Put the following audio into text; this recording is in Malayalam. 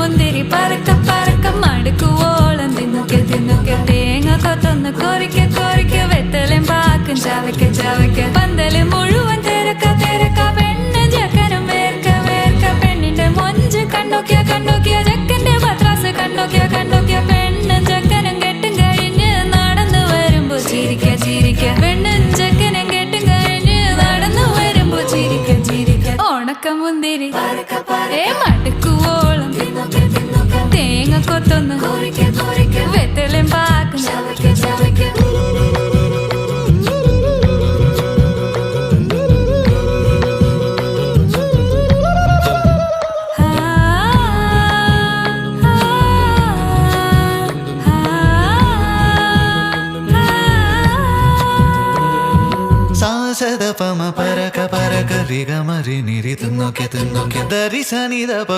മുന്തിരി പറക്ക പറക്ക മടുക്കുവോളം തിന്നുക്കെ തിന്നുക്കെ തേങ്ങ കൊത്തൊന്ന് കൊറിക്ക കൊറിക്ക വെത്തലും പാക്കും ചവയ്ക്ക ചവയ്ക്ക പന്തല് മുഴുവൻ തിരക്ക തിരക്ക പെണ്ണ് ചക്കനും വേർക്ക വേർക്ക പെണ്ണിന്റെ മൊഞ്ച് കണ്ണോക്കിയ കണ്ണോക്കിയ ചക്കന്റെ പത്രാസ് കണ്ണോക്കിയ കണ്ണോക്കിയ പെണ്ണും ചക്കനും കെട്ടും കഴിഞ്ഞ് നടന്നു വരുമ്പോ ചിരിക്ക ചിരിക്ക പെണ്ണും ചക്കനും കെട്ടും കഴിഞ്ഞ് നടന്നു വരുമ്പോ ചിരിക്ക ചിരിക്ക ഉണക്കമുന്തിരി മടുക്കുവോളം തേങ്ങ കൊത്തൊന്ന് വെത്തലും പാക്കും സാസദപമ പരക പരക രിഗമരി നിരി തിന്നൊക്കെ തിന്നൊക്കെ ദരി സനിദപ